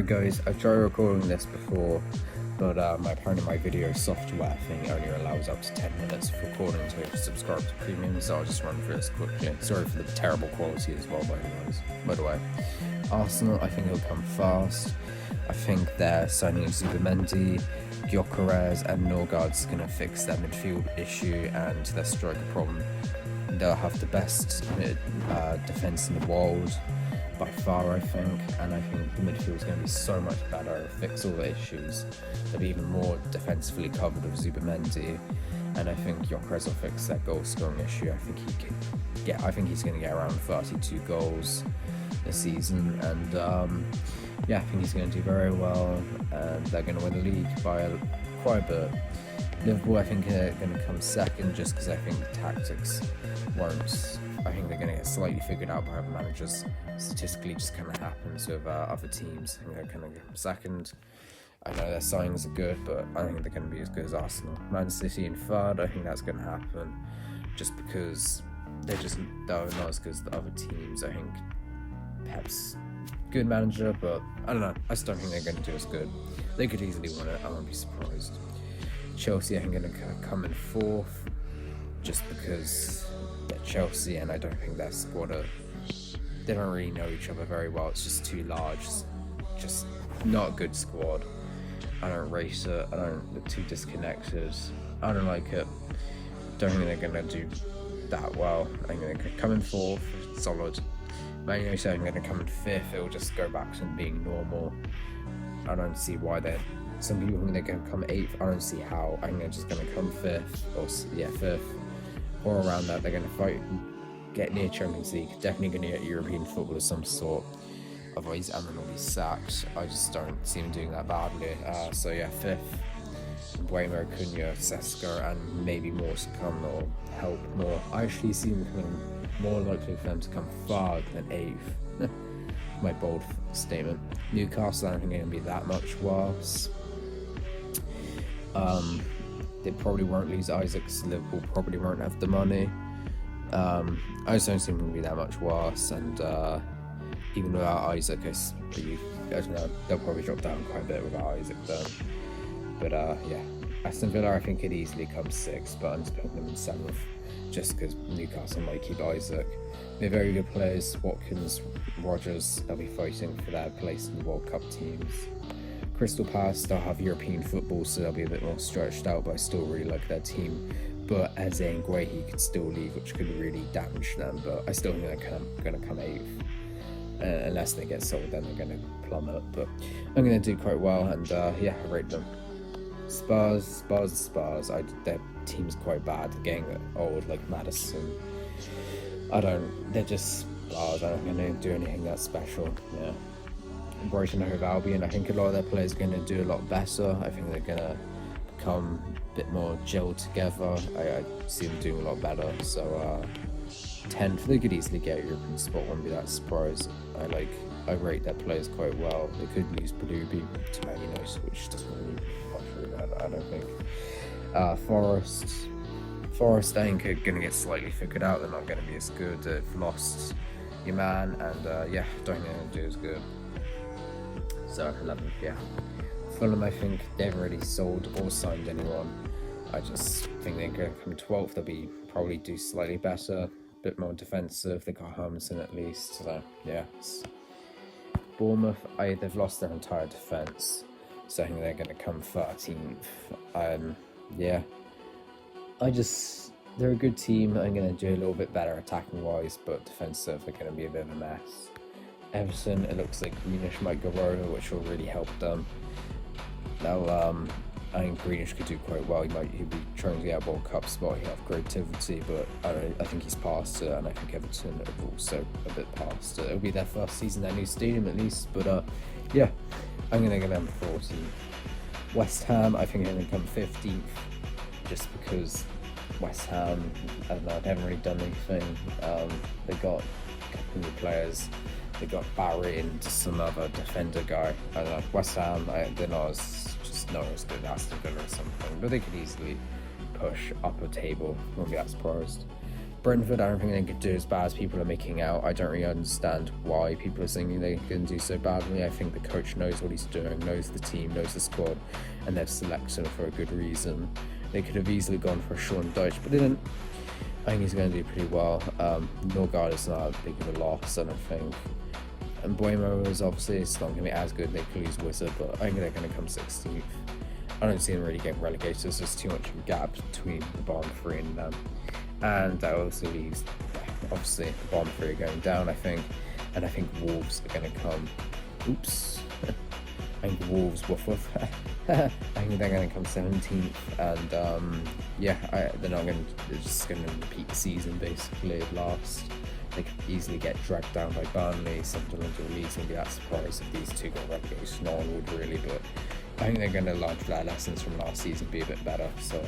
Alright guys, I've tried recording this before, but apparently my video software thing only allows up to 10 minutes of recording to subscribe to premium, so I'll just run through this quickly. Sorry for the terrible quality as well, by the way. Arsenal, I think it'll come fast. I think they're signing Zubimendi, Gyökeres and Norgaard's going to fix their midfield issue and their striker problem. They'll have the best defence in the world by far, I think, and I think the midfield is going to be so much better. It'll fix all the issues. They'll be even more defensively covered with Zubimendi, and I think Gyökeres will fix that goal scoring issue. I think he's going to get around 32 goals this season, and I think he's going to do very well, and they're going to win the league by quite a bit. Liverpool, I think, are going to come second just because I think the tactics won't. I think they're going to get slightly figured out by other managers. Statistically, just kind of happens with other teams. I think they're going to come second. I know their signings are good, but I think they're going to be as good as Arsenal. Man City in third, I think that's going to happen just because they're not as good as the other teams. I think Pep's good manager, but I don't know. I just don't think they're going to do as good. They could easily win it. I won't be surprised. Chelsea, I think, going to come in fourth just because they're Chelsea, and I don't think their squad they don't really know each other very well. It's just too large. Just not a good squad. I don't rate it. They're too disconnected. I don't like it. Don't think they're going to do that well. I think they're going to come in fourth, solid. Man United, I'm going to come in fifth. It'll just go back to being normal. I don't see why some people think they're going to come eighth. I don't see how. I think they're just going to come fifth, or around that. They're going to fight, get near Champions League. Definitely going to get European football of some sort. Otherwise, Amman will be sacked. I just don't see him doing that badly. Fifth. Buemo, Cunha, Seska, and maybe more to come or help more. I actually see them coming more likely for them to come far than eighth. My bold statement. Newcastle, I don't think they're going to be that much worse. They probably won't lose Isaac, because Liverpool probably won't have the money. I just don't think they're going to be that much worse, and even without Isaac, I don't know, they'll probably drop down quite a bit without Isaac though. But Aston Villa, I think could easily come sixth, but I'm just putting them in seventh just because Newcastle might keep Isaac. They're very good players. Watkins, Rodgers, they'll be fighting for their place in the World Cup teams. Crystal Palace, they'll have European football, so they'll be a bit more stretched out, but I still really like their team. But Eze and Guehi could still leave, which could really damage them, but I still think they're going to come eighth. Unless they get sold, then they're going to plummet. But I'm going to do quite well, and I rate them. Spurs. Their team's quite bad. They're getting old, like Maddison. They're just Spurs. I don't think they're going to do anything that special. Yeah. Brighton and Hove Albion, I think a lot of their players are going to do a lot better. I think they're going to become a bit more gelled together. I see them doing a lot better. So 10th, they could easily get a European spot. Wouldn't be that surprised. I rate their players quite well. They could lose Palubi to Man United, which doesn't really much really matter, I don't think. Forest, I think, are going to get slightly figured out. They're not going to be as good. They've lost your man, and don't think they're going to do as good. So 11th, Fulham, I think they haven't really sold or signed anyone. I just think they're going to come 12th. They'll probably do slightly better, a bit more defensive. They got Hermanson at least. So Bournemouth, they've lost their entire defence, so I think they're going to come 13th. They're a good team. I'm going to do a little bit better attacking wise, but defensive, they're going to be a bit of a mess. Everton, it looks like Greenish might go over, which will really help them. Now, I think Greenish could do quite well. He'll be trying to get a World Cup spot. He'll have creativity, but I think he's past it, and I think Everton are also a bit past it. It'll be their first season, their new stadium at least, but I'm going to give them 14th. West Ham, I think they're going to come 15th, just because West Ham, I don't know, they haven't really done anything. They got a couple of new players. They got Barry and some other defender guy. I don't know. West Ham, they're not as good as Aston Villa or something, but they could easily push up a table. Won't be that surprised. Brentford, I don't think they could do as bad as people are making out. I don't really understand why people are thinking they can do so badly. I think the coach knows what he's doing, knows the team, knows the squad, and they've selected him for a good reason. They could have easily gone for Sean Dyche, but they didn't. I think he's going to do pretty well. Norgard is not big of a loss, I don't think. And Buemo is obviously, it's not going to be as good. They could lose Wizard, but I think they're going to come 16th. I don't see them really getting relegated. There's just too much of a gap between the bottom three and them. And that also leaves, obviously, the bottom three are going down, I think. And I think Wolves are going to come. Oops. I think Wolves, woof woof. I think they're going to come 17th. And yeah, they're just going to repeat the season basically last. They could easily get dragged down by Burnley. Sunderland or Leeds wouldn't be that surprised if these two got relegated. No one would really, but I think they're going to learn their lessons from last season, be a bit better. So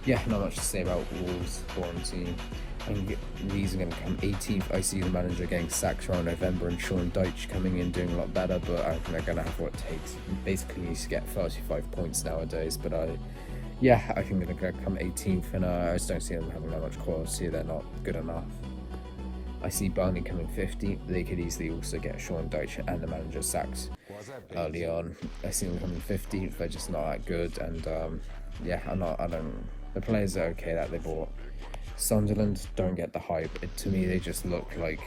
yeah, not much to say about Wolves' foreign team. I think Leeds are going to come 18th. I see the manager getting sacked around November and Sean Dyche coming in doing a lot better, but I think they're going to have what it takes. Basically, you need to get 35 points nowadays, but yeah, I think they're going to come 18th, and I just don't see them having that much quality. They're not good enough. I see Burnley coming 15th. They could easily also get Sean Dyche and the manager sacked early on. I see them coming 15th. They're just not that good, and yeah, the players are okay that they bought. Sunderland don't get the hype. To me, they just look like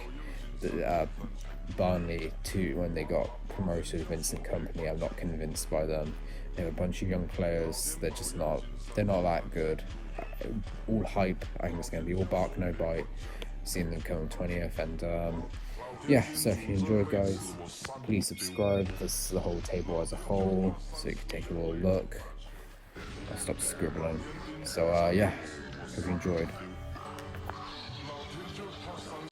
Burnley when they got promoted with Vincent Kompany. I'm not convinced by them. They have a bunch of young players. They're not that good. All hype. I think it's going to be all bark, no bite. Seeing them come 20th, and yeah, so if you enjoyed, guys, please subscribe. This is the whole table as a whole, so you can take a little look. I'll stop scribbling. So yeah, hope you enjoyed.